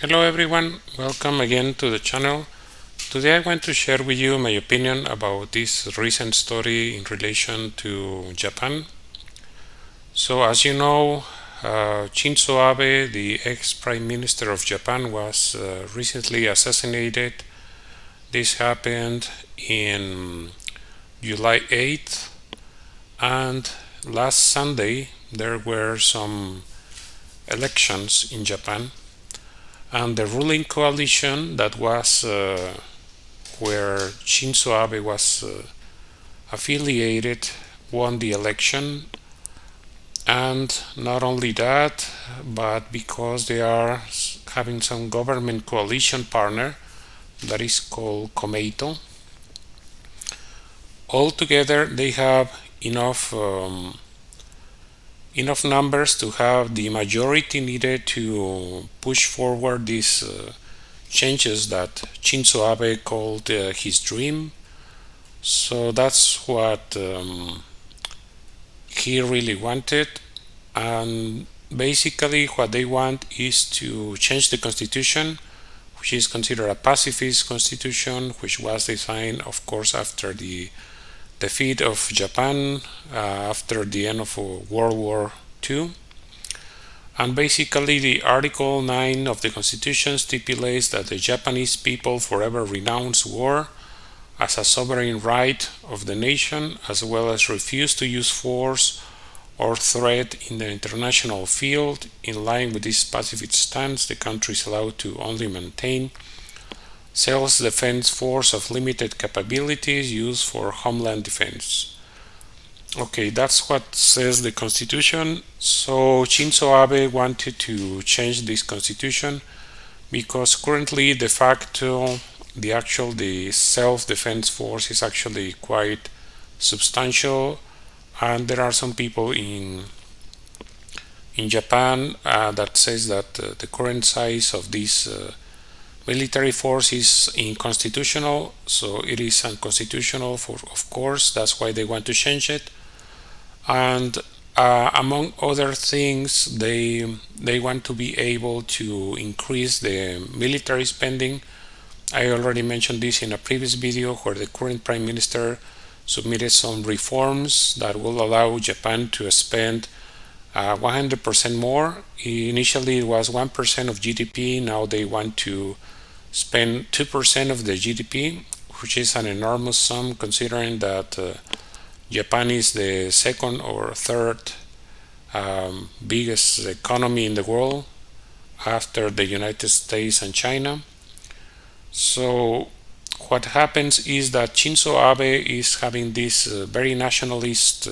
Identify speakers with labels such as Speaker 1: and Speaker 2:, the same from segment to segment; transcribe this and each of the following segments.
Speaker 1: Hello everyone, welcome again to the channel. Today I want to share with you my opinion about this recent story in relation to Japan. So as you know, Shinzo Abe, the ex-prime minister of Japan, was recently assassinated. This happened in July 8th, and last Sunday there were some elections in Japan, and the ruling coalition that was where Shinzo Abe was affiliated won the election. And not only that, but because they are having some government coalition partner that is called Komeito, altogether they have enough numbers to have the majority needed to push forward these changes that Shinzo Abe called his dream. So that's what he really wanted, and basically what they want is to change the constitution, which is considered a pacifist constitution, which was designed, of course, after the defeat of Japan after the end of World War II. And basically the Article 9 of the Constitution stipulates that the Japanese people forever renounce war as a sovereign right of the nation, as well as refuse to use force or threat in the international field. In line with this pacifist stance, the country is allowed to only maintain self-defense force of limited capabilities used for homeland defense. Okay, that's what says the constitution. So Shinzo Abe wanted to change this constitution because currently de facto the self-defense force is actually quite substantial, and there are some people in Japan that says that the current size of this military force is unconstitutional, so it is unconstitutional of course, that's why they want to change it. And among other things, they want to be able to increase the military spending. I already mentioned this in a previous video where the current prime minister submitted some reforms that will allow Japan to spend 100% more. Initially it was 1% of GDP, now they want to spend 2% of the GDP, which is an enormous sum considering that Japan is the second or third biggest economy in the world after the United States and China. So what happens is that Shinzo Abe is having this very nationalist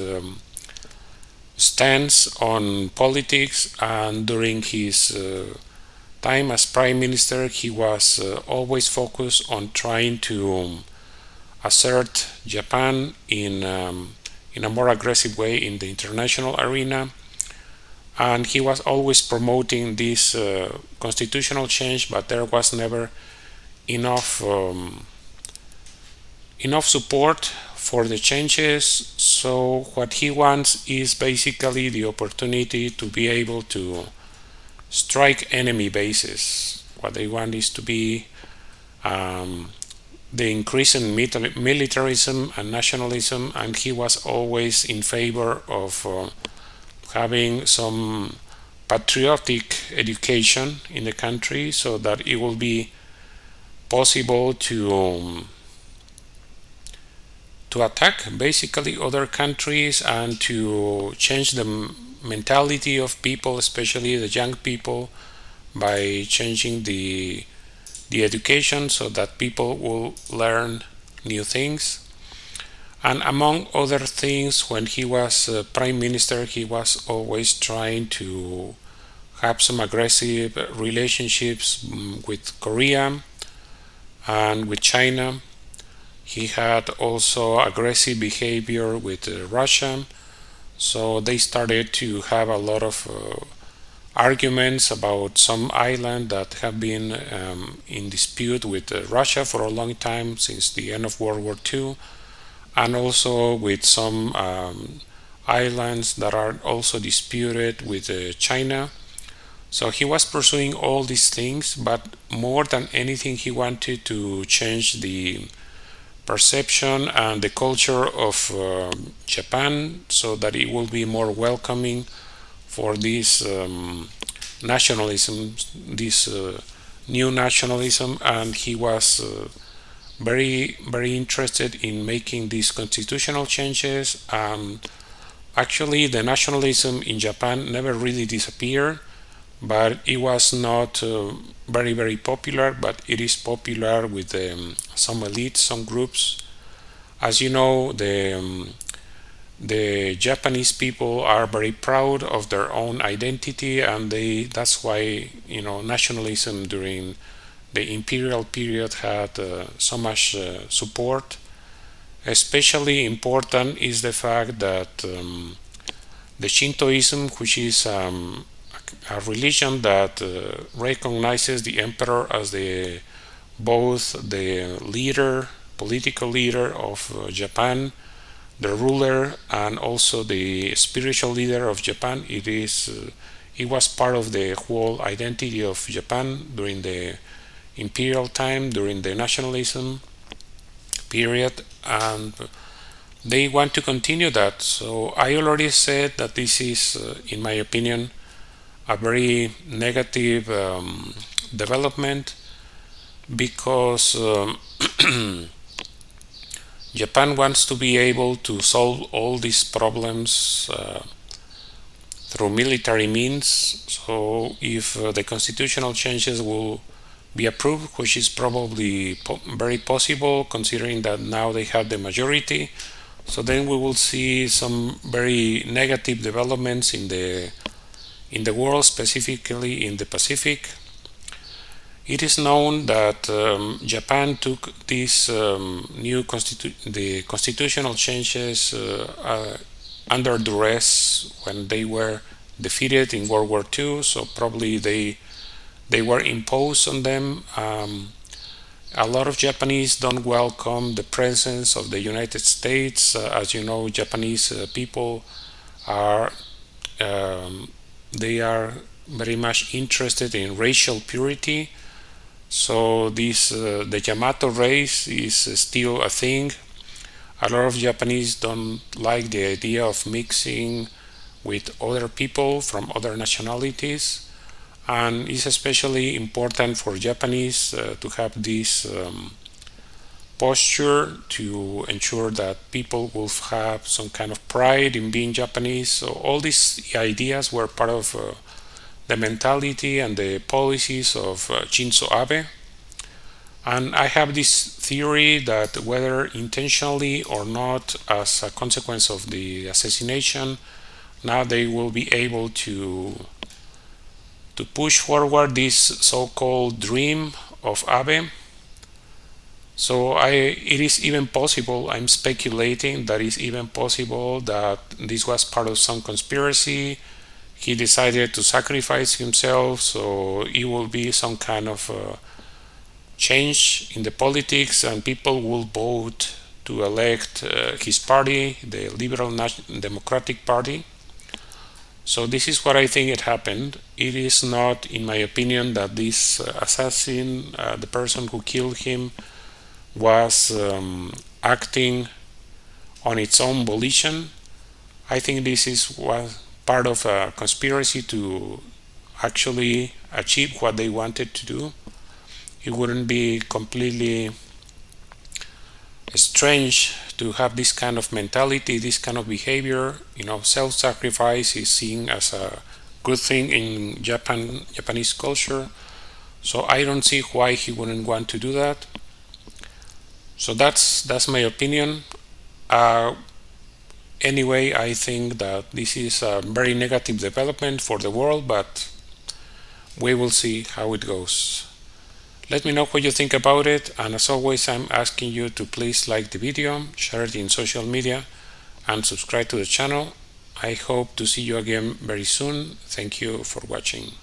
Speaker 1: stance on politics, and during his time as prime minister he was always focused on trying to assert Japan in a more aggressive way in the international arena, and he was always promoting this constitutional change, but there was never enough support for the changes. So what he wants is basically the opportunity to be able to strike enemy bases. What they want is to be the increase in militarism and nationalism, and he was always in favor of having some patriotic education in the country so that it will be possible to attack basically other countries and to change the mentality of people, especially the young people, by changing the education so that people will learn new things. And among other things, when he was prime minister, he was always trying to have some aggressive relationships with Korea and with China. He had also aggressive behavior with Russia, so they started to have a lot of arguments about some island that have been in dispute with Russia for a long time, since the end of World War II, and also with some islands that are also disputed with China. So he was pursuing all these things, but more than anything, he wanted to change the perception and the culture of Japan so that it will be more welcoming for this nationalism, this new nationalism, and he was very interested in making these constitutional changes. Actually, the nationalism in Japan never really disappeared, but it was not very popular. But it is popular with some elites, some groups. As you know, the Japanese people are very proud of their own identity, and that's why nationalism during the imperial period had so much support. Especially important is the fact that the Shintoism, which is a religion that recognizes the emperor as both the political leader of Japan, the ruler, and also the spiritual leader of Japan. It was part of the whole identity of Japan during the imperial time, during the nationalism period, and they want to continue that. So I already said that this is, in my opinion, a very negative development, because Japan wants to be able to solve all these problems through military means. So if the constitutional changes will be approved, which is probably very possible considering that now they have the majority, so then we will see some very negative developments in the world, specifically in the Pacific. It is known that Japan took these the constitutional changes under duress when they were defeated in World War II. So probably they were imposed on them. A lot of Japanese don't welcome the presence of the United States. As you know, Japanese people are they are very much interested in racial purity. So the Yamato race is still a thing. A lot of Japanese don't like the idea of mixing with other people from other nationalities, and it's especially important for Japanese to have this posture to ensure that people will have some kind of pride in being Japanese. So all these ideas were part of the mentality and the policies of Shinzo Abe. And I have this theory that whether intentionally or not, as a consequence of the assassination, now they will be able to push forward this so-called dream of Abe. So it is even possible, I'm speculating, that it's even possible that this was part of some conspiracy. He decided to sacrifice himself, so it will be some kind of change in the politics, and people will vote to elect his party, the Liberal Democratic Party. So this is what I think it happened. It is not, in my opinion, that this assassin, the person who killed him, was acting on its own volition. I think this was part of a conspiracy to actually achieve what they wanted to do. It wouldn't be completely strange to have this kind of mentality, this kind of behavior. Self-sacrifice is seen as a good thing in Japanese culture. So I don't see why he wouldn't want to do that. So that's my opinion. Anyway, I think that this is a very negative development for the world, but we will see how it goes. Let me know what you think about it, and as always, I'm asking you to please like the video, share it in social media, and subscribe to the channel. I hope to see you again very soon. Thank you for watching.